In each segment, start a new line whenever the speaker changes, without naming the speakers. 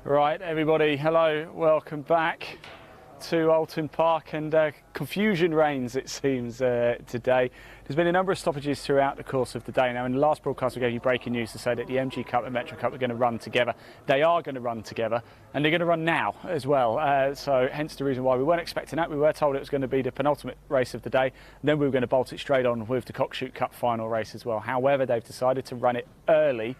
Right, everybody, hello, welcome back to Oulton Park, and confusion reigns, it seems, today. There's been a number of stoppages throughout the course of the day. Now, in the last broadcast, we gave you breaking news to say that the MG Cup and Metro Cup are going to run together. They are going to run together, and they're going to run now as well. So hence the reason why we weren't expecting that. We were told it was going to be the penultimate race of the day, and then we were going to bolt it straight on with the Cockshoot Cup final race as well. However, they've decided to run it early.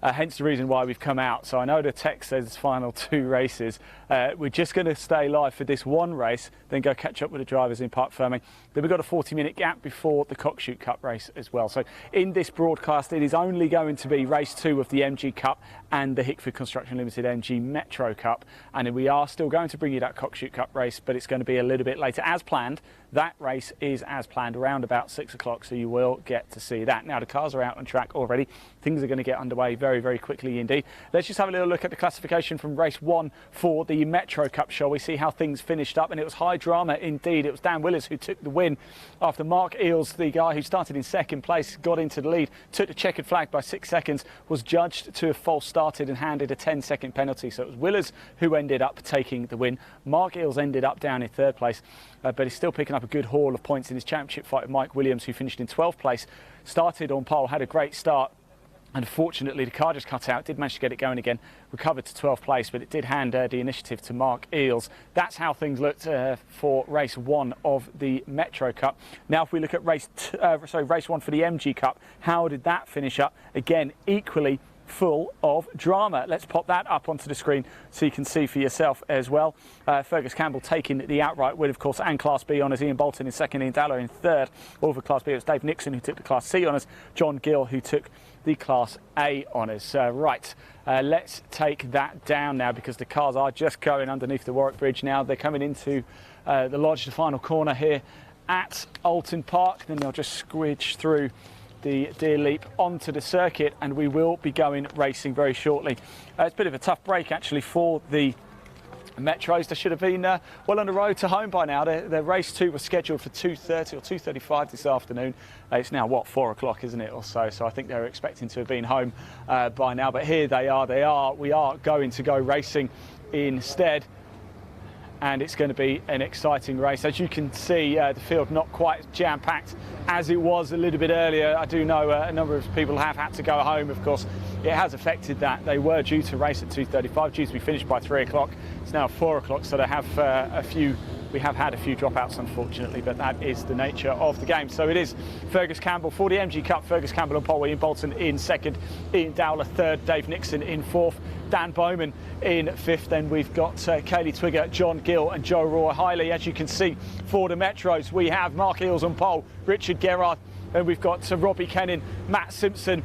Hence the reason why we've come out. So I know the text says final 2 races. We're just going to stay live for this one race, then go catch up with the drivers in Parc Fermé. Then we've got a 40-minute gap before the Cockshoot Cup race as well. So in this broadcast, it is only going to be race 2 of the MG Cup and the Hickford Construction Limited MG Metro Cup. And we are still going to bring you that Cockshoot Cup race, but it's going to be a little bit later as planned. That race is as planned around about 6 o'clock, so you will get to see that. Now, the cars are out on track already. Things are going to get underway very, very quickly indeed. Let's just have a little look at the classification from race 1 for the Metro Cup, shall we? See how things finished up, and it was high drama indeed. It was Dan Willis who took the win after Mark Eales, the guy who started in second place, got into the lead, took the checkered flag by 6 seconds, was judged to have false started and handed a 10-second penalty. So it was Willis who ended up taking the win. Mark Eales ended up down in 3rd place, but he's still picking up a good haul of points in his championship fight with Mike Williams, who finished in 12th place, started on pole, had a great start. Unfortunately, the car just cut out, did manage to get it going again, recovered to 12th place, but it did hand the initiative to Mark Eales. That's how things looked for race 1 of the Metro Cup. Now, if we look at race 1 for the MG Cup, how did that finish up? Again, equally full of drama. Let's pop that up onto the screen so you can see for yourself as well. Fergus Campbell taking the outright win, of course, and Class B honours. Ian Bolton in 2nd, Ian Dallow in 3rd. All for Class B, it was Dave Nixon who took the Class C honours, John Gill who took the Class A honours. Let's take that down now, because the cars are just going underneath the Warwick Bridge now. They're coming into the lodge, the final corner here at Oulton Park. Then they'll just squidge through the Deer Leap onto the circuit, and we will be going racing very shortly. It's a bit of a tough break actually for the Metros. They should have been well on the road to home by now. Their race 2 was scheduled for 2:30 or 2:35 this afternoon. It's now, what, 4 o'clock, isn't it, or so? So I think they were expecting to have been home by now. But here they are. We are going to go racing instead, and it's going to be an exciting race. As you can see, the field not quite as jam-packed as it was a little bit earlier. I do know a number of people have had to go home. Of course, it has affected that. They were due to race at 2:35, due to be finished by 3 o'clock. It's now 4 o'clock, so they have we have had a few dropouts, unfortunately, but that is the nature of the game. So it is Fergus Campbell for the MG Cup. Fergus Campbell on pole, Ian Bolton in 2nd, Ian Dowler 3rd, Dave Nixon in 4th, Dan Bowman in 5th. Then we've got Kaylee Twigger, John Gill and Joe Roy Hiley. As you can see, for the Metros, we have Mark Eales on pole, Richard Gerrard, and we've got Robbie Kennan, Matt Simpson.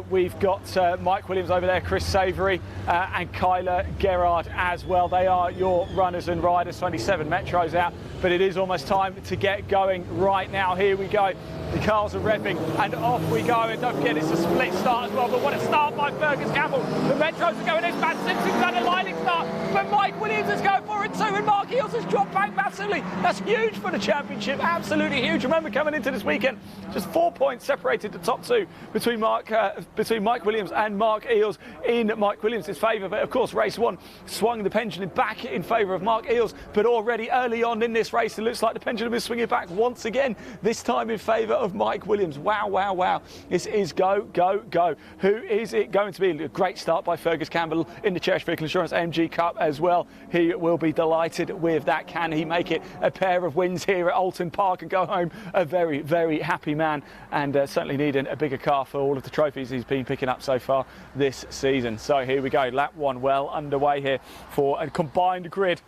We've got Mike Williams over there, Chris Savoury, and Kyler Gerrard as well. They are your runners and riders. 27 Metros out, but it is almost time to get going right now. Here we go. The cars are revving and off we go. And don't forget, it's a split start as well. But what a start by Fergus Campbell. The Metros are going in. Matt Simpson's done a lining start, but Mike Williams is going for it too, and Mark Eales has dropped back massively. That's huge for the championship. Absolutely huge. Remember, coming into this weekend, just 4 points separated the top 2 between Mike Williams and Mark Eales in Mike Williams' favour. But of course, race 1 swung the pendulum back in favour of Mark Eales, but already early on in this race, it looks like the pendulum is swinging back once again, this time in favour of Mike Williams. Wow, wow, wow. This is go, go, go. Who is it going to be? A great start by Fergus Campbell in the Cherish Vehicle Insurance MG Cup as well. He will be delighted with that. Can he make it a pair of wins here at Oulton Park and go home a very, very happy man, and certainly needing a bigger car for all of the trophies he's been picking up so far this season. So here we go, lap 1 well underway here for a combined grid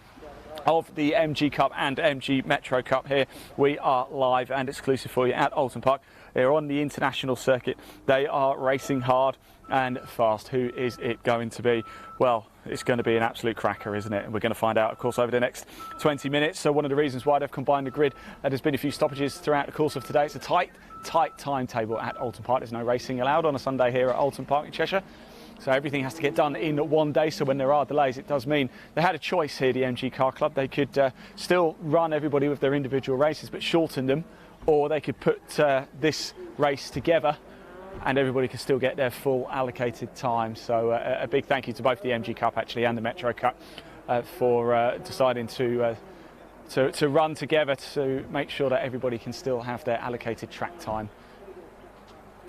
of the MG Cup and MG Metro Cup. Here we are live and exclusive for you at Oulton Park. They're on the international circuit. They are racing hard and fast. Who is it going to be? Well, it's going to be an absolute cracker, isn't it? And we're going to find out, of course, over the next 20 minutes. So one of the reasons why they've combined the grid, there's been a few stoppages throughout the course of today. It's a tight timetable at Oulton Park. There's no racing allowed on a Sunday here at Oulton Park in Cheshire. So everything has to get done in one day. So when there are delays, it does mean they had a choice here, the MG Car Club. They could still run everybody with their individual races, but shorten them, or they could put this race together and everybody can still get their full allocated time. So a big thank you to both the MG Cup actually and the Metro Cup for deciding to run together to make sure that everybody can still have their allocated track time.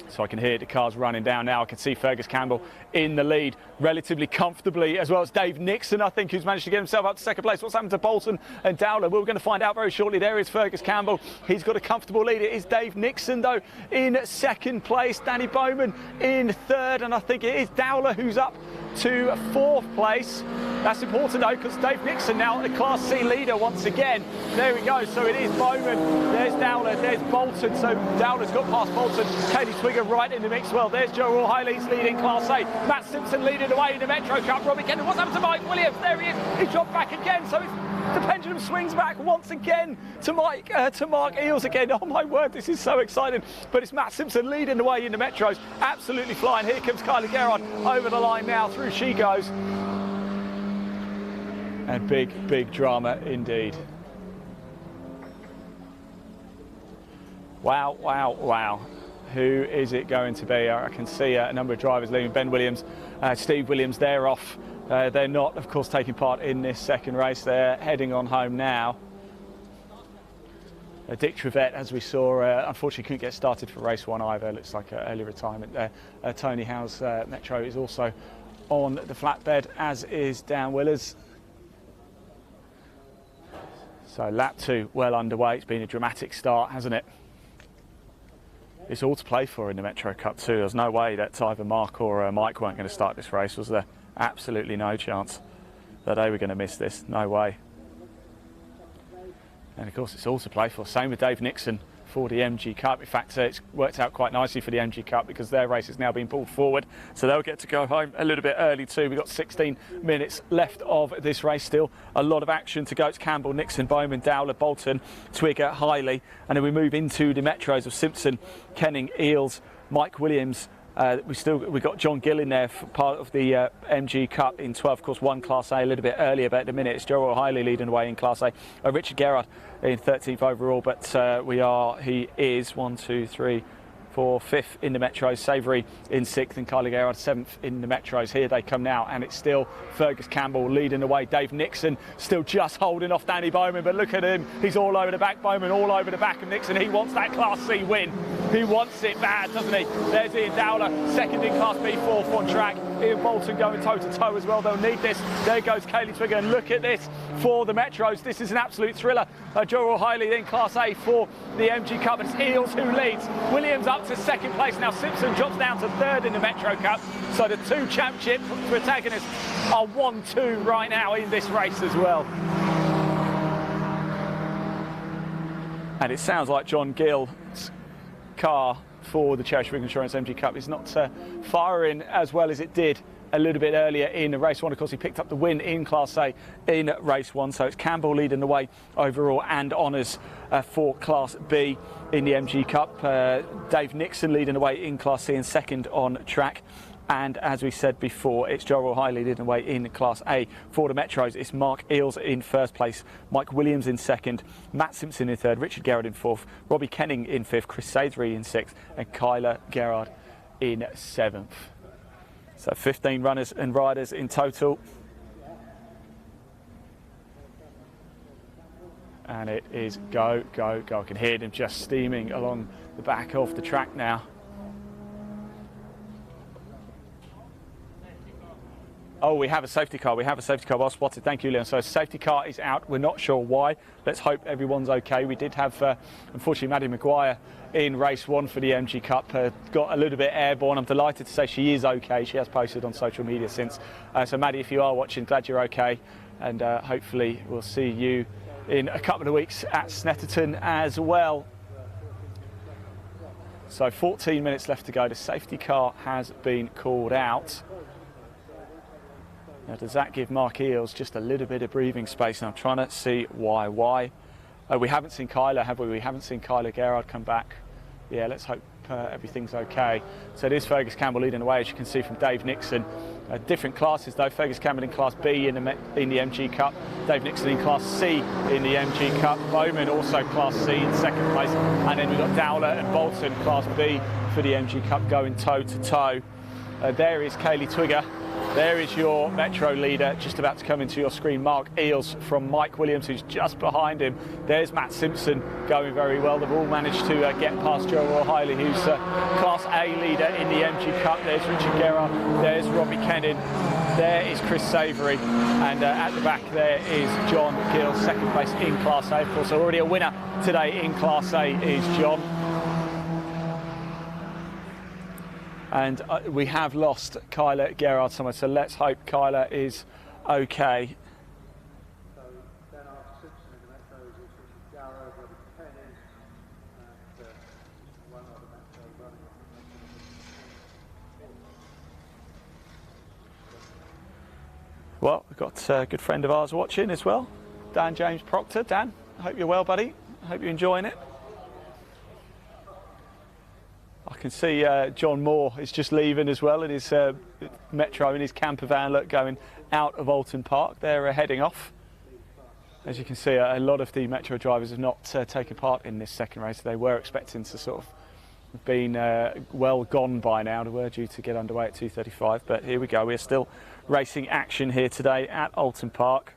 So I can hear the cars running down now. I can see Fergus Campbell in the lead relatively comfortably, as well as Dave Nixon, I think, who's managed to get himself up to second place. What's happened to Bolton and Dowler? We're going to find out very shortly. There is Fergus Campbell. He's got a comfortable lead. It is Dave Nixon, though, in second place. Danny Bowman in third. And I think it is Dowler who's up to fourth place. That's important, though, because Dave Nixon now the Class C leader once again. There we go. So it is Bowman. There's Dowler. There's Bolton. So Dowler's got past Bolton. Katie Twigger right in the mix. Well, there's Joe Rawhiley's leading Class A. Matt Simpson leading the way in the Metro Cup. Robbie Kendall. What's happened to Mike Williams? There he is. He dropped back again. So the pendulum swings back once again to Mark Eales again. Oh my word, this is so exciting. But it's Matt Simpson leading the way in the Metros. Absolutely flying. Here comes Kylie Gerard over the line now. Through she goes. And big drama indeed. Wow. Who is it going to be? I can see a number of drivers leaving. Ben Williams, Steve Williams, they're off. They're not, of course, taking part in this second race. They're heading on home now. Dick Trevette, as we saw, unfortunately couldn't get started for race one either. Looks like early retirement there. Tony Howe's Metro is also on the flatbed, as is Dan Willers. So lap 2 well underway. It's been a dramatic start, hasn't it? It's all to play for in the Metro Cup too. There's no way that either Mark or Mike weren't going to start this race, was there? Absolutely no chance that they were going to miss this. No way. And of course, it's all to play for. Same with Dave Nixon for the MG Cup. In fact, it's worked out quite nicely for the MG Cup because their race has now been pulled forward. So they'll get to go home a little bit early too. We've got 16 minutes left of this race still. A lot of action to go. It's Campbell, Nixon, Bowman, Dowler, Bolton, Twigger, Hiley. And then we move into the Metros of Simpson, Kenning, Eales, Mike Williams. We've got John Gill in there for part of the MG Cup in 12. Of course, one Class A a little bit earlier, but at the minute it's Joe O'Reilly leading the way in Class A. Richard Gerard in 13th overall, but he is 1, 2, 3, 4, 5th in the Metros. Savoury in 6th and Kylie Gerard 7th in the Metros. Here they come now, and it's still Fergus Campbell leading the way. Dave Nixon still just holding off Danny Bowman, but look at him. He's all over the back. Bowman all over the back of Nixon. He wants that Class C win. He wants it bad, doesn't he? There's Ian Dowler, second in Class B, 4th on track. Ian Bolton going toe-to-toe as well. They'll need this. There goes Kaylee Twigger, and look at this for the Metros. This is an absolute thriller. Joe O'Reilly in Class A for the MG Cup. It's Eales who leads. Williams up to second place. Now Simpson drops down to third in the Metro Cup. So the two championship protagonists are 1-2 right now in this race as well. And it sounds like John Gill's car for the Cherish Rig Insurance MG Cup is not firing as well as it did a little bit earlier in race 1. Of course, he picked up the win in Class A in race 1. So it's Campbell leading the way overall and honours for Class B in the MG Cup. Dave Nixon leading the way in Class C and second on track. And as we said before, it's Joe O'Reilly leading the way in Class A. For the Metros, it's Mark Eales in first place, Mike Williams in second, Matt Simpson in third, Richard Gerard in fourth, Robbie Kenning in fifth, Chris Sainsbury in sixth, and Kyla Gerard in seventh. So 15 runners and riders in total. And it is go, go, go. I can hear them just steaming along the back of the track now. Oh, we have a safety car. We have a safety car. Well spotted. Thank you, Leon. So a safety car is out. We're not sure why. Let's hope everyone's okay. We did have, unfortunately, Maddie Maguire in race 1 for the MG Cup. Got a little bit airborne. I'm delighted to say she is okay. She has posted on social media since. So Maddie, if you are watching, glad you're okay. And hopefully we'll see you in a couple of weeks at Snetterton as well. So 14 minutes left to go. The safety car has been called out. Now, does that give Mark Eales just a little bit of breathing space? And I'm trying to see why. We haven't seen Kyla, have we? We haven't seen Kyla Gerard come back. Yeah, let's hope everything's okay. So it is Fergus Campbell leading the way, as you can see from Dave Nixon. Different classes though. Fergus Campbell in Class B in the MG Cup. Dave Nixon in Class C in the MG Cup. Bowman also Class C in second place. And then we've got Dowler and Bolton, Class B for the MG Cup, going toe to toe. There is Kaylee Twigger. There is your Metro leader, just about to come into your screen. Mark Eales from Mike Williams, who's just behind him. There's Matt Simpson going very well. They've all managed to get past Joe O'Reilly, who's Class A leader in the MG Cup. There's Richard Gerrard. There's Robbie Kennan. There is Chris Savoury. And at the back there is John Gill, second place in Class A. Of course, already a winner today in Class A is John. And we have lost Kyla Gerrard somewhere, so let's hope Kyla is okay. Well, we've got a good friend of ours watching as well, Dan James Proctor. Dan, I hope you're well, buddy. I hope you're enjoying it. I can see John Moore is just leaving as well in his Metro, in his camper van, look, going out of Alton Park. They're heading off. As you can see, a lot of the Metro drivers have not taken part in this second race. They were expecting to sort of have been well gone by now. They were due to get underway at 2:35, but here we go. We're still racing action here today at Alton Park.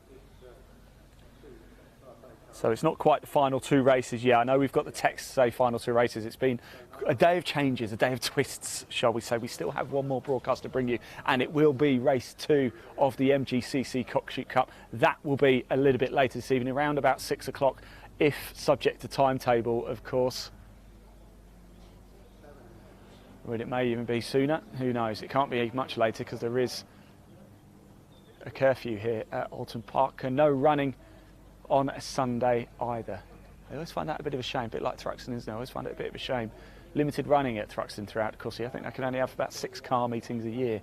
So it's not quite the final two races yet. I know we've got the text to say final two races. It's been a day of changes, a day of twists, shall we say. We still have one more broadcast to bring you, and it will be race 2 of the MGCC Cockshoot Cup. That will be a little bit later this evening, around about 6 o'clock, if subject to timetable, of course. Or it may even be sooner. Who knows? It can't be much later because there is a curfew here at Alton Park, and no running on a Sunday either. I always find that a bit of a shame, a bit like Thruxton, isn't it? I always find it a bit of a shame. Limited running at Thruxton throughout the course. I think they can only have about 6 car meetings a year.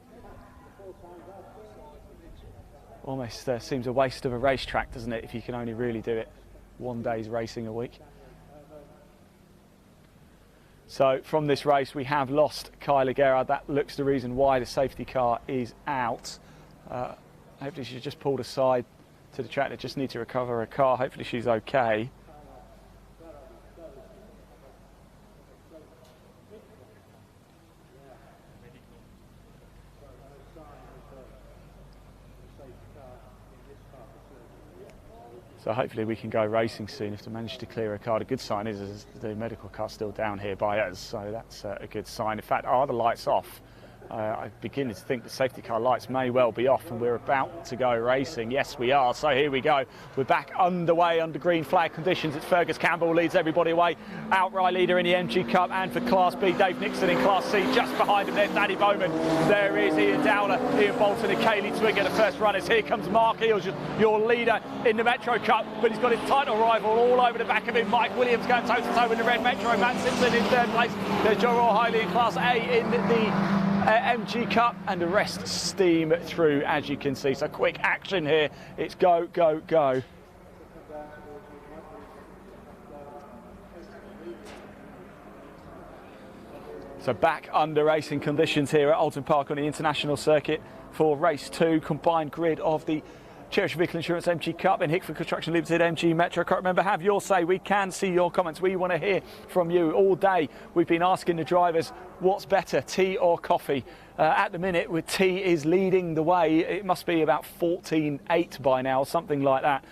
Almost seems a waste of a racetrack, doesn't it, if you can only really do it one day's racing a week. So from this race we have lost Kyla Gerrard. That looks the reason why the safety car is out. Hopefully she's just pulled aside to the track. They just need to recover her car. Hopefully she's okay. So hopefully we can go racing soon if they manage to clear a car. The good sign is the medical car's still down here by us, so that's a good sign. In fact, are the lights off? I'm beginning to think the safety car lights may well be off and we're about to go racing. Yes, we are. So here we go. We're back underway under green flag conditions. It's Fergus Campbell leads everybody away. Outright leader in the MG Cup, and for Class B, Dave Nixon in Class C. Just behind him, there's Danny Bowman. There is Ian Dowler, Ian Bolton and Kaylee Twigger, the first runners. Here comes Mark Eales, your leader in the Metro Cup, but he's got his title rival all over the back of him. Mike Williams going toe-to-toe in the red Metro. Matt Simpson in third place. There's Joe O'Reilly in Class A in the MG Cup, and the rest steam through, as you can see. So quick action here. It's go, go, go. So back under racing conditions here at Alton Park on the international circuit for race 2, combined grid of the Cherish Vehicle Insurance MG Cup and Hickford Construction Limited MG Metro Cup. Remember, have your say. We can see your comments. We want to hear from you all day. We've been asking the drivers what's better, tea or coffee. At the minute, with tea is leading the way. It must be about 14-8 by now, something like that.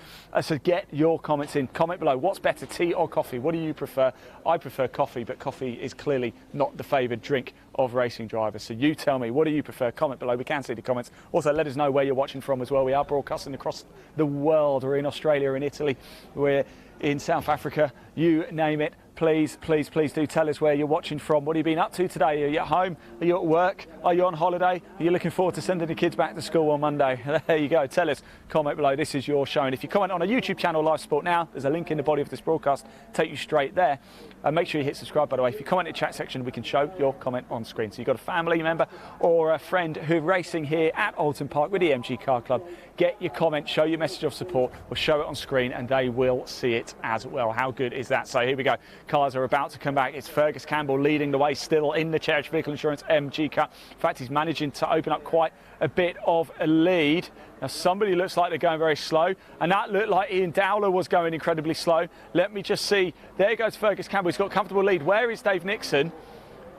So get your comments in. Comment below. What's better, tea or coffee? What do you prefer? I prefer coffee, but coffee is clearly not the favoured drink of racing drivers. So you tell me, what do you prefer? Comment below. We can see the comments. Also, let us know where you're watching from as well. We are broadcasting across the world. We're in Australia, in Italy. We're in South Africa. You name it. Please, please, please do tell us where you're watching from. What have you been up to today? Are you at home? Are you at work? Are you on holiday? Are you looking forward to sending the kids back to school on Monday? There you go. Tell us. Comment below. This is your show. And if you comment on our YouTube channel, Live Sport Now, there's a link in the body of this broadcast. Take you straight there. And make sure you hit subscribe, by the way. If you comment in the chat section, we can show your comment on screen. So you've got a family member or a friend who's racing here at Alton Park with the MG Car Club. Get your comment, show your message of support, or show it on screen, and they will see it as well. How good is that? So here we go. cars are about to come back. It's Fergus Campbell leading the way still in the Cherished Vehicle Insurance MG Cup. In fact, he's managing to open up quite a bit of a lead. Now, somebody looks like they're going very slow, and that looked like Ian Dowler was going incredibly slow. Let me just see. There goes Fergus Campbell. He's got a comfortable lead. Where is Dave Nixon?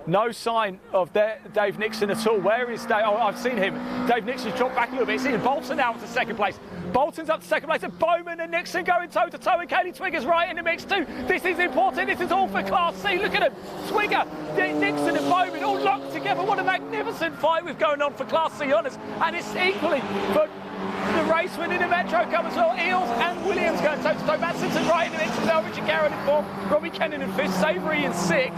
No sign of Dave Nixon at all. Where is Dave? Oh, I've seen him. Dave Nixon's dropped back a little bit. It's Ian Bolton now to second place. Bolton's up to second place, and Bowman and Nixon going toe-to-toe, and Kaylee Twigger's right in the mix too. This is important. This is all for Class C. Look at him. Twigger, Nixon and Bowman all locked together. What a magnificent fight we've going on for Class C honours. And it's equally for the race winning the Metro Cup as well. Eels and Williams going toe-to-toe. Matt Simpson right in the mix as well. Richard Garrett in fourth. Robbie Kennan in fifth. Savoury in sixth.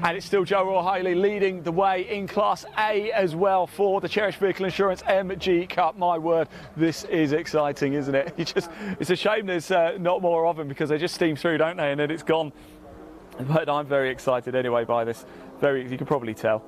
And it's still Joe O'Reilly leading the way in Class A as well for the Cherished Vehicle Insurance MG Cup. My word, this is exciting, isn't it? It's a shame there's not more of them, because they just steam through, don't they? And then it's gone. But I'm very excited anyway by this. You can probably tell.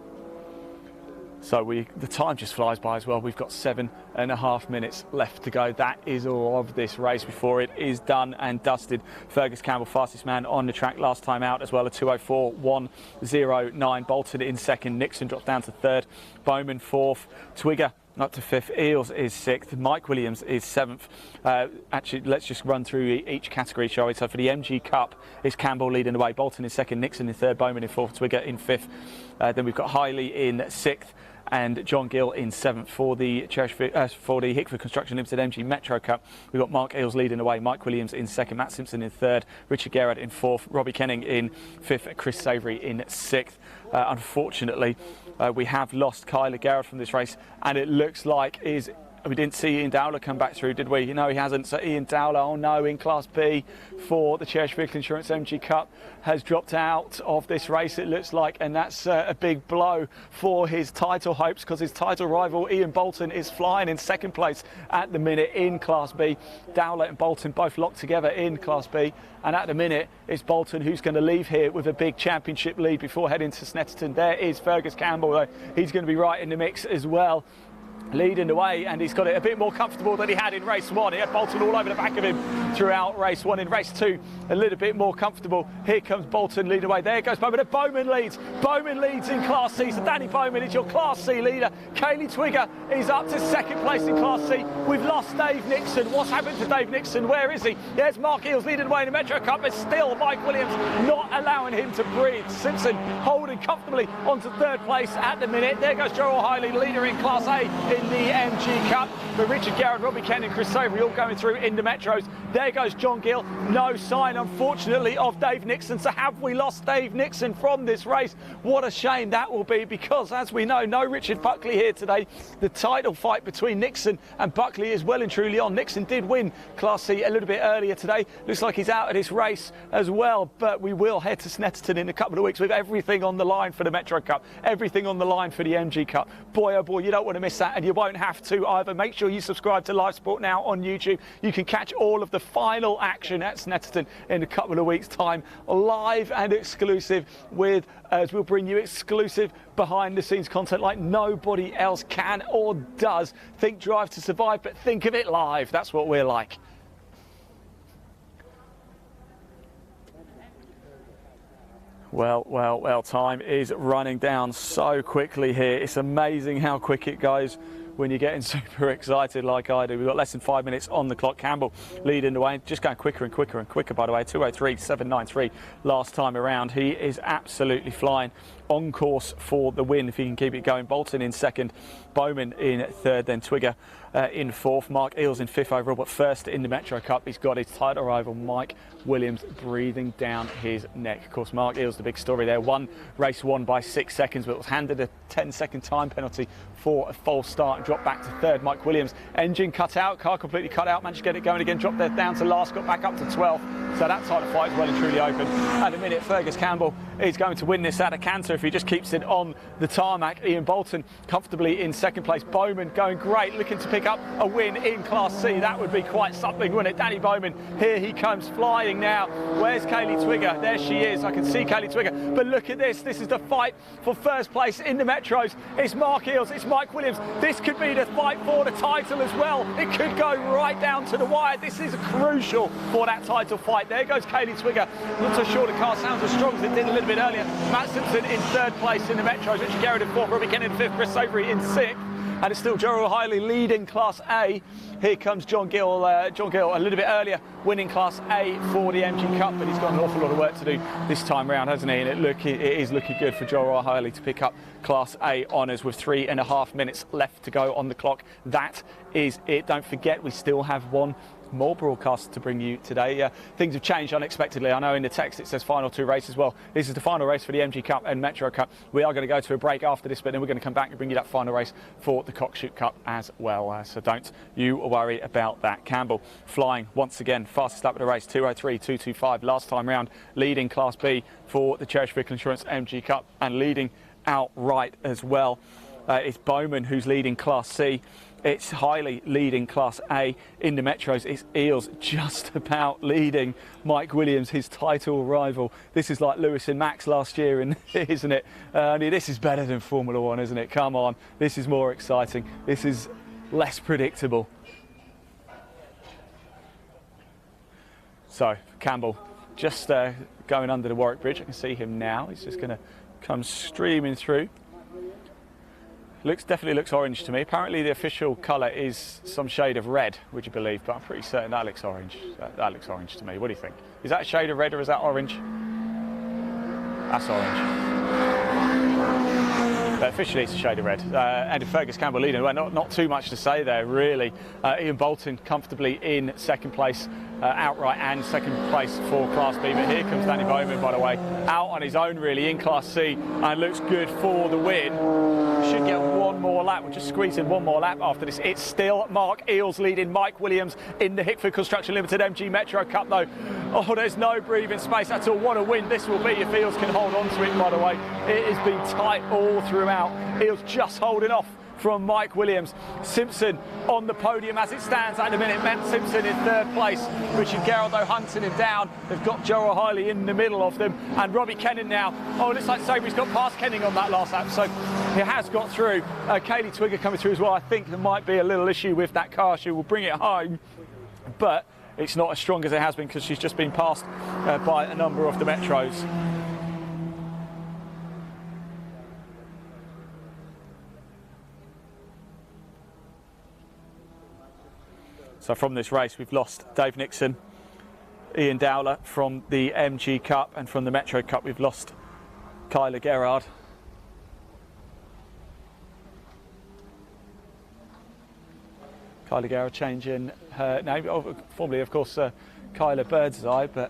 So the time just flies by as well. We've got 7.5 minutes left to go. That is all of this race before it is done and dusted. Fergus Campbell, fastest man on the track last time out as well, a 2:04.109. Bolton in second. Nixon drops down to third. Bowman fourth. Twigger up to fifth. Eels is sixth. Mike Williams is seventh. Actually, let's just run through each category, shall we? So for the MG Cup, it's Campbell leading the way. Bolton in second. Nixon in third. Bowman in fourth. Twigger in fifth. Then we've got Hiley in sixth, and John Gill in seventh. For the Hickford Construction Limited MG Metro Cup, we've got Mark Eels leading the way. Mike Williams in second. Matt Simpson in third. Richard Garrett in fourth. Robbie Kenning in fifth. Chris Savoury in sixth. Unfortunately, we have lost Kyler Garrett from this race, and it looks like we didn't see Ian Dowler come back through, did we? No, he hasn't. So Ian Dowler, oh no, in Class B for the Cherished Vehicle Insurance MG Cup, has dropped out of this race, it looks like, and that's a big blow for his title hopes, because his title rival Ian Bolton is flying in second place at the minute in Class B. Dowler and Bolton both locked together in Class B, and at the minute it's Bolton who's going to leave here with a big championship lead before heading to Snetterton. There is Fergus Campbell, though. He's going to be right in the mix as well, leading the way, and he's got it a bit more comfortable than he had in race one. He had Bolton all over the back of him throughout race one. In race two, a little bit more comfortable. Here comes Bolton leading the way. There goes Bowman. Bowman leads. Bowman leads in Class C. So Danny Bowman is your Class C leader. Kaylee Twigger is up to second place in Class C. We've lost Dave Nixon. What's happened to Dave Nixon? Where is he? There's Mark Eels leading the way in the Metro Cup, but still Mike Williams not allowing him to breathe. Simpson holding comfortably onto third place at the minute. There goes Joe O'Reilly, leader in Class A in the MG Cup. But Richard Garrett, Robbie Kennan, Chris Savoury all going through in the Metros. There goes John Gill. No sign, unfortunately, of Dave Nixon. So have we lost Dave Nixon from this race? What a shame that will be, because as we know, no Richard Buckley here today. The title fight between Nixon and Buckley is well and truly on. Nixon did win Class C a little bit earlier today. Looks like he's out of this race as well, but we will head to Snetterton in a couple of weeks with everything on the line for the Metro Cup, everything on the line for the MG Cup. Boy, oh boy, you don't want to miss that, and you won't have to either. Make sure you subscribe to Live Sport Now on YouTube. You can catch all of the final action at Snetterton in a couple of weeks' time, live and exclusive, with as we'll bring you exclusive behind the scenes content like nobody else can or does. Think Drive to Survive, but think of it live. That's what we're like. Well, time is running down so quickly here. It's amazing how quick it goes when you're getting super excited like I do. We've got less than 5 minutes on the clock. Campbell leading the way, just going quicker and quicker and quicker, by the way. 2:03.793 last time around. He is absolutely flying, on course for the win if he can keep it going. Bolton in second, Bowman in third, then Twigger in fourth, Mark Eels in fifth overall, but first in the Metro Cup he's got his title rival Mike Williams breathing down his neck. Of course, Mark Eels, the big story there, won race one by 6 seconds, but was handed a 10-second time penalty for a false start and dropped back to third. Mike Williams, engine cut out, car completely cut out, managed to get it going again, dropped there down to last, got back up to 12th. So that title fight is well and truly open. At a minute, Fergus Campbell is going to win this at a canter if he just keeps it on the tarmac. Ian Bolton comfortably in second place. Bowman going great, looking to pick up a win in Class C. That would be quite something, wouldn't it? Danny Bowman, here he comes flying now. Where's Kaylee Twigger? There she is. I can see Kaylee Twigger. But look at this. This is the fight for first place in the Metros. It's Mark Eels. It's Mike Williams. This could be the fight for the title as well. It could go right down to the wire. This is crucial for that title fight right. There goes Kaylee Twigger. Not so sure the car sounds as strong as it did a little bit earlier. Matt Simpson in third place in the Metros. Richard Garrett in fourth. Robbie Kennan in fifth. Chris Savory in sixth. And it's still Joe O'Reilly leading Class A. Here comes John Gill a little bit earlier, winning Class A for the MG Cup, but he's got an awful lot of work to do this time round, hasn't he? And it is looking good for Joe O'Reilly to pick up Class A honours with 3.5 minutes left to go on the clock. That is it. Don't forget, we still have one more broadcasts to bring you today. Things have changed unexpectedly. I know in the text it says final 2 races. Well, this is the final race for the MG Cup and Metro Cup. We are going to go to a break after this, but then we're going to come back and bring you that final race for the Cockshoot Cup as well. So don't you worry about that. Campbell flying once again, fastest lap of the race, 2:03.225 last time round, leading Class B for the Cherish Vehicle Insurance MG Cup and leading outright as well. It's Bowman who's leading Class C. It's Hiley leading Class A. In the Metros, it's Eels just about leading Mike Williams, his title rival. This is like Lewis and Max last year, isn't it? This is better than Formula One, isn't it? Come on, this is more exciting. This is less predictable. So, Campbell just going under the Warwick Bridge. I can see him now. He's just going to come streaming through. Definitely looks orange to me. Apparently the official colour is some shade of red, would you believe? But I'm pretty certain that looks orange. That looks orange to me. What do you think? Is that a shade of red or is that orange? That's orange. But officially it's a shade of red. And Fergus Campbell leading. Well, not too much to say there, really. Ian Bolton comfortably in second place outright and second place for Class B. But here comes Danny Bowman, by the way, out on his own really in Class C and looks good for the win. Should get one more lap. We'll just squeeze in one more lap after this. It's still Mark Eels leading Mike Williams in the Hickford Construction Limited MG Metro Cup though. Oh, there's no breathing space at all. What a win this will be if Eels can hold on to it, by the way. It has been tight all throughout. Eels just holding off from Mike Williams. Simpson on the podium as it stands at the minute. Matt Simpson in third place. Richard Geraldo hunting him down. They've got Joe O'Reilly in the middle of them. And Robbie Kennan now. Oh, it looks like Sabry's got past Kenning on that last lap. So he has got through. Kaylee Twigger coming through as well. I think there might be a little issue with that car. She will bring it home. But it's not as strong as it has been because she's just been passed by a number of the Metros. So from this race, we've lost Dave Nixon, Ian Dowler from the MG Cup, and from the Metro Cup, we've lost Kyla Gerard. Kyla Gerard changing her name, formerly, of course, Kyla Birdseye, but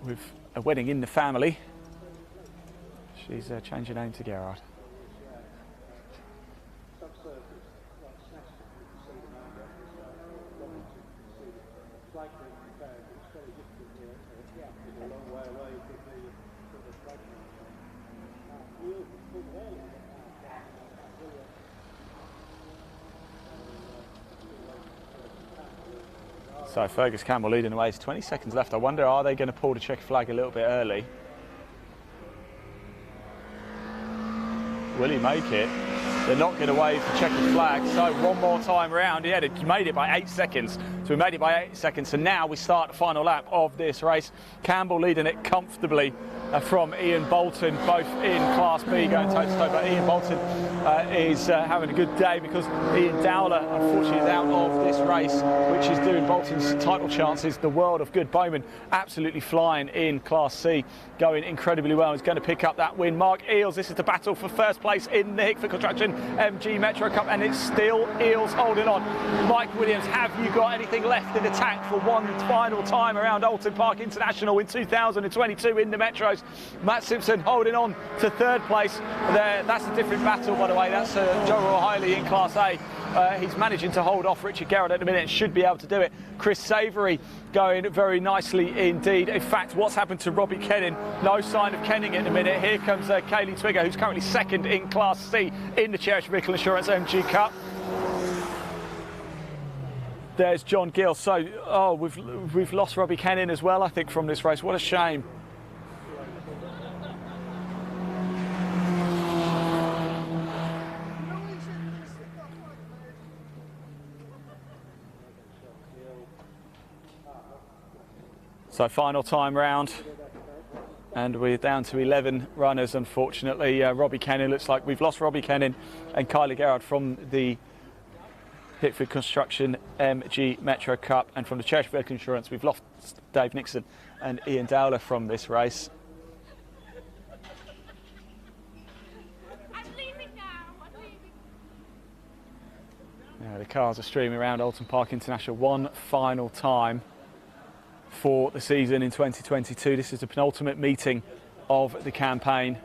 with a wedding in the family, she's changing her name to Gerard. So Fergus Campbell leading the way. It's 20 seconds left. I wonder, are they going to pull the checker flag a little bit early? Will he make it? They're not going to wave the checkered flag. So one more time round. He made it by 8 seconds. So we made it by 8 seconds. So now we start the final lap of this race. Campbell leading it comfortably from Ian Bolton, both in Class B going toe-to-toe. But Ian Bolton is having a good day because Ian Dowler, unfortunately, is out of this race, which is doing Bolton's title chances the world of good. Bowman absolutely flying in Class C, going incredibly well. He's going to pick up that win. Mark Eels, this is the battle for first place in the Hickford Construction MG Metro Cup, and it's still Eels holding on. Mike Williams, have you got anything left in the tank for one final time around Alton Park International in 2022 in the Metros? Matt Simpson holding on to third place there. That's a different battle, by the way. That's Joe O'Reilly in Class A. He's managing to hold off Richard Garrett at the minute and should be able to do it. Chris Savory going very nicely indeed. In fact, what's happened to Robbie Kennan? No sign of Kenning at the minute. Here comes Kaylee Twigger, who's currently second in Class C in the Cherish Vehicle Insurance MG Cup. There's John Gill. So, we've lost Robbie Kennan as well, I think, from this race. What a shame. So final time round, and we're down to 11 runners, unfortunately. Robbie Kennan, looks like we've lost Robbie Kennan and Kylie Gerrard from the Hitford Construction MG Metro Cup, and from the Church Vehicle Insurance we've lost Dave Nixon and Ian Dowler from this race.
I'm leaving now. I'm leaving.
Now the cars are streaming around Alton Park International one final time for the season in 2022. This is the penultimate meeting of the campaign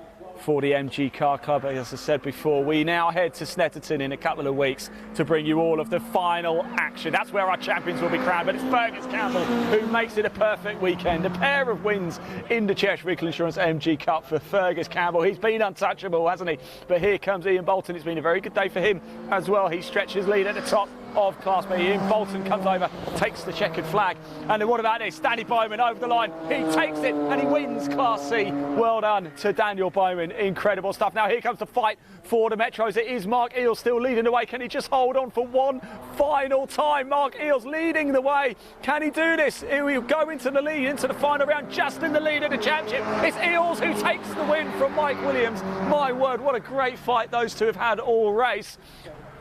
for the MG Car Club. As I said before, we now head to Snetterton in a couple of weeks to bring you all of the final action. That's where our champions will be crowned, but it's Fergus Campbell who makes it a perfect weekend. A pair of wins in the Church Vehicle Insurance MG Cup for Fergus Campbell. He's been untouchable, hasn't he? But here comes Ian Bolton. It's been a very good day for him as well. He stretches lead at the top of Class B. Ian Bolton comes over, takes the checkered flag, and then what about this? Danny Bowman over the line, he takes it and he wins Class C. Well done to Daniel Bowman, incredible stuff. Now here comes the fight for the Metros. It is Mark Eales still leading the way. Can he just hold on for one final time? Mark Eales leading the way. Can he do this? He will go into the lead, into the final round, just in the lead of the championship. It's Eales who takes the win from Mike Williams. My word, what a great fight those two have had all race.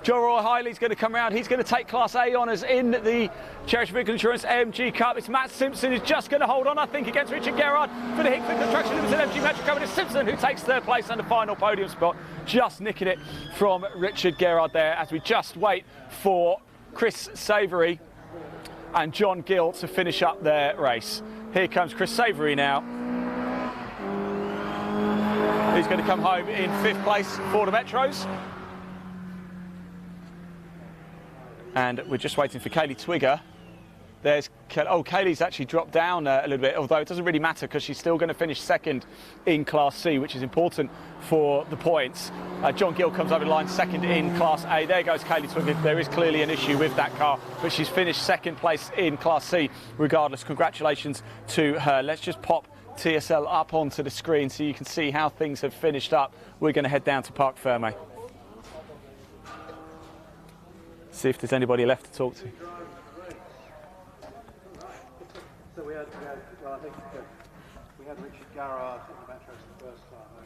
Joe Roy Hiley's going to come round. He's going to take Class A honours in the Church Vehicle Insurance MG Cup. It's Matt Simpson who's just going to hold on, I think, against Richard Gerrard for the Hitford Construction Limited MG Metro Cup. It's Simpson who takes third place and the final podium spot, just nicking it from Richard Gerrard there, as we just wait for Chris Savoury and John Gill to finish up their race. Here comes Chris Savoury now. He's going to come home in 5th place for the Metros. And we're just waiting for Kaylee Twigger. There's Kaylee's actually dropped down a little bit, although it doesn't really matter because she's still going to finish 2nd in Class C, which is important for the points. John Gill comes over the line 2nd in Class A. There goes Kaylee Twigger. There is clearly an issue with that car, but she's finished 2nd place in Class C regardless. Congratulations to her. Let's just pop TSL up onto the screen so you can see how things have finished up. We're going to head down to Parc Fermé. See if there's anybody left to talk to.
So we had well, I think we had Richard Gerrard in the Metros the first time.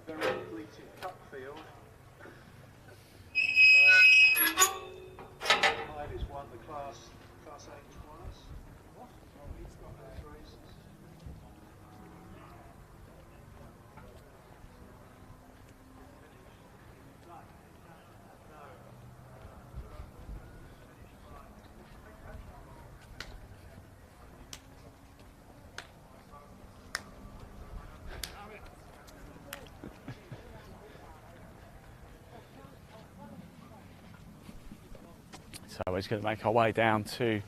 The very depleted cup field. Miley's won the Class A twice. He's got those races.
So we're just going to make our way down to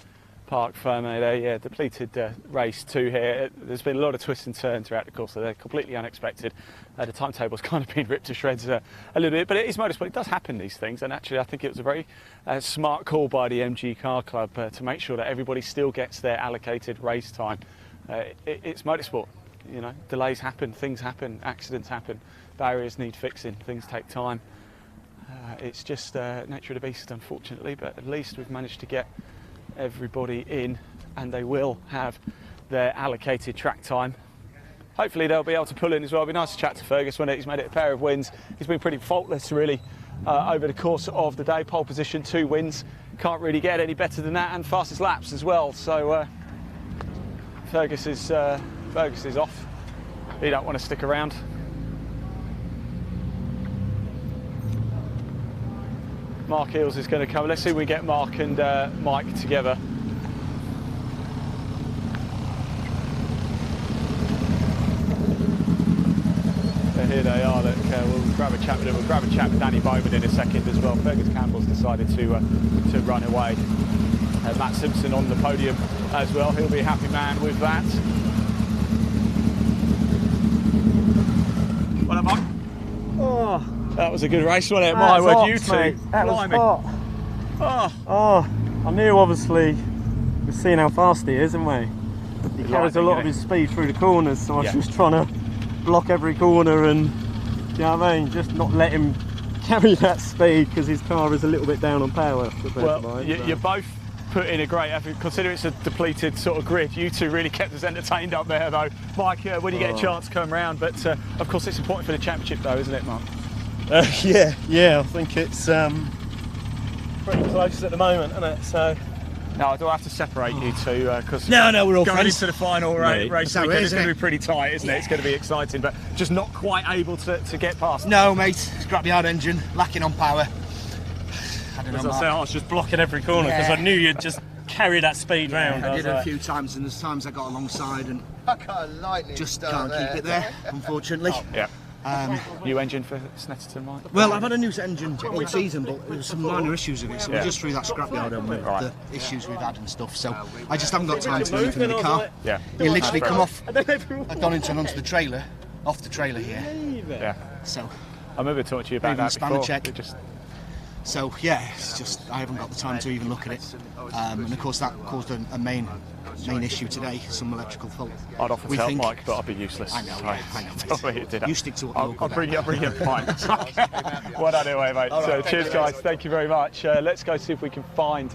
Parc Fermé there. Yeah, depleted race 2 here. There's been a lot of twists and turns throughout the course, so they're completely unexpected. The timetable's kind of been ripped to shreds a little bit, but it is motorsport. It does happen, these things, and actually I think it was a very smart call by the MG Car Club to make sure that everybody still gets their allocated race time. It's motorsport, you know, delays happen, things happen, accidents happen, barriers need fixing, things take time. It's just nature of the beast, unfortunately, but at least we've managed to get everybody in, and they will have their allocated track time. Hopefully they'll be able to pull in as well. It'll be nice to chat to Fergus when he's made it a pair of wins. He's been pretty faultless, really, over the course of the day. Pole position, 2 wins. Can't really get any better than that, and fastest laps as well. So Fergus is off. He don't want to stick around. Mark Eales is going to come. Let's see if we get Mark and Mike together. So here they are. Look, we'll grab a chat with them. We'll grab a chat with Danny Bowman in a second as well. Fergus Campbell's decided to run away. Matt Simpson on the podium as well. He'll be a happy man with that. Well, Mark.
Oh.
That was a good race, wasn't it? My word, you two.
Mate. That was hot.
Oh,
I knew, obviously, we've seen how fast he is, haven't we? He carries a lot of his speed through the corners, so I was just trying to block every corner and you know what I mean? Just not let him carry that speed because his car is a little bit down on power.
Well,
mine,
you both put in a great effort. Considering it's a depleted sort of grid, you two really kept us entertained up there, though. Mike, when you get a chance, come round. But of course, it's important for the championship, though, isn't it, Mark?
Yeah. I think it's pretty close at the moment, isn't it? So.
No, I don't have to separate you two because
No, we're all
going
friends.
into the final race
That's how it
weekend,
is,
it's going to
isn't
be pretty tight, isn't it? It's going to be exciting, but just not quite able to get past.
No, mate. Scrapyard engine, lacking on power. I don't
As
know,
I say, I was just blocking every corner because I knew you'd just carry that speed round.
I did it a
like,
few times, and there's times I got alongside and
I got a lightning
just
start
can't keep it there, unfortunately.
Yeah.
Um,
New engine for Snetterton, Mike?
well, I've had a new engine all season, but there was some minor issues with it, so we're just through that scrapyard and with
Right.
the issues we've had and stuff. So I just haven't got time to do anything in the car.
Yeah.
You literally
Fair
come
enough.
off at Donington onto the trailer, off the trailer here.
Yeah.
So,
I remember talking to you about
Even
that
spanner
before.
check.
It just
so yeah, it's just I haven't got the time to even look at it. And of course that caused a main issue today, some electrical fault.
I'd offer
We
to help
think-
Mike, but I'd be useless.
I know,
So,
yeah, I know,
don't worry, it did
You stick to what
I'll
you're good
bring you a pint. Well done anyway, mate.
All
So,
right,
cheers, guys. Thank you very much. Let's go see if we can find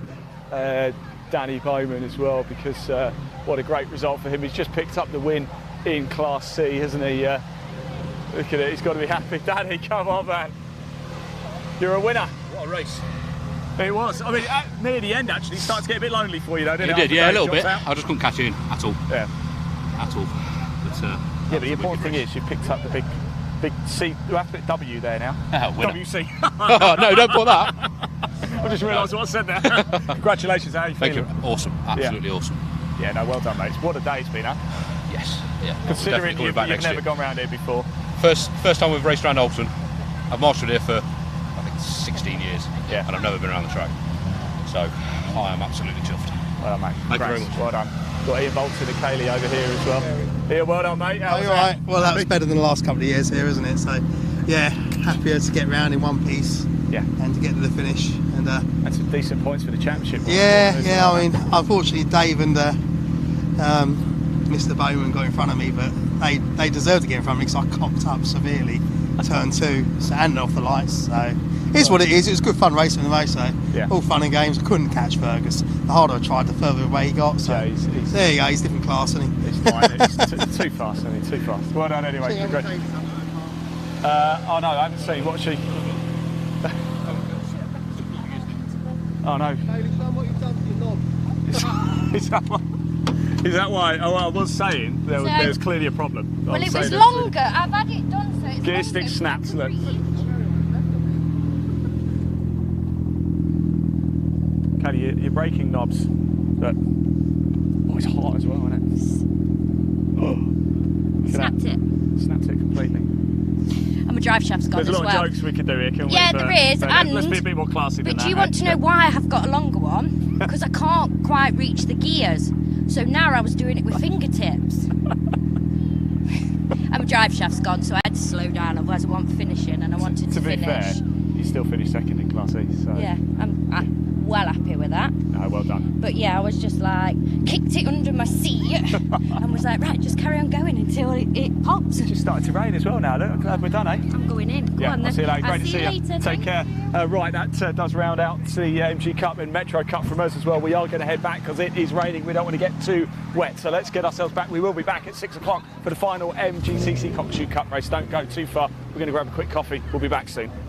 Danny Bowman as well, because what a great result for him. He's just picked up the win in Class C, hasn't he? Look at it. He's got to be happy. Danny, come on, man. You're a winner.
What a race.
It was. I mean, near the end, actually, it started to get a bit lonely for you, though, didn't
It
it?
did,
After
yeah, a
Dave
little bit.
dropped out?
I just couldn't catch in at all.
Yeah.
At all. But,
Yeah, but the important thing is you've picked up the big C. You have to put W there now.
winner.
WC.
No, don't put that.
I just realised what I said there. Congratulations, how are you
Thank
feeling?
you. Awesome. Absolutely awesome.
Yeah, no, well done, mate. What a day it's been, huh?
Yes. Yeah.
Considering
Definitely
you've
coming back next
never
year.
gone round here before.
First time we've raced around Alton. I've marshaled here for, I think, 16 years.
Yeah.
And I've never been around the track. So, I am absolutely chuffed.
Well done, mate.
Thank you very
Congrats.
much.
Well done. Got Ian Bolton and Kaylee over here as well. Yeah, well done, mate. How was
All right.
that?
Well, that was better than the last couple of years here, isn't it? So, yeah, happier to get round in one piece
Yeah.
and to get to the finish. And
And some decent points for the championship.
yeah. I mean, unfortunately, Dave and Mr. Bowman got in front of me, but they deserved to get in front of me because I cocked up severely, turn two, so, and off the lights. So, it's what it is. It was good fun racing the race. So,
Yeah.
all fun and games. I couldn't catch Fergus. The harder I tried, the further away he got. So,
Yeah, he's
there you go. He's different class, isn't he?
It's fine. It's too fast, isn't it? Too fast. Well done anyway. Congrats. Oh no, I haven't seen. What's she? Oh no. Is that why? Oh, I was saying there's clearly a problem.
Well,
I
it
saying
was
there's-
longer. I've had it done, so it's
Gear
longer.
stick snapped, look. Caddy, your braking knobs. But oh, it's hot as well, isn't it? Oh,
Snapped it.
Snapped it completely.
And my drive shaft's gone
There's a
as
lot
well.
of jokes we could do here, can we?
Yeah,
But-
there is,
but let's be a bit more classy than
But
that.
do you want to know why I have got a longer one? Because I can't quite reach the gears. So now I was doing it with fingertips. And my drive shaft's gone, so I had to slow down, otherwise I wasn't finishing, and I wanted to
To be
finish.
fair, you still finished second in Class E, so
Yeah, I'm well happy with that.
no, well done.
But yeah, I was just like, kicked it under my seat and was like, right, just carry on going until it pops.
It's just started to rain as well now. Look, I'm glad we're done, eh?
I'm going in. Go
Yeah,
on
I'll
then.
see you later. Great
I'll
to see you.
later.
Take
Thank
care. Right, that does round out the MG Cup and Metro Cup from us as well. We are going to head back because it is raining. We don't want to get too wet, so let's get ourselves back. We will be back at 6 o'clock for the final MGCC Cockshoot Cup race. Don't go too far. We're going to grab a quick coffee. We'll be back soon.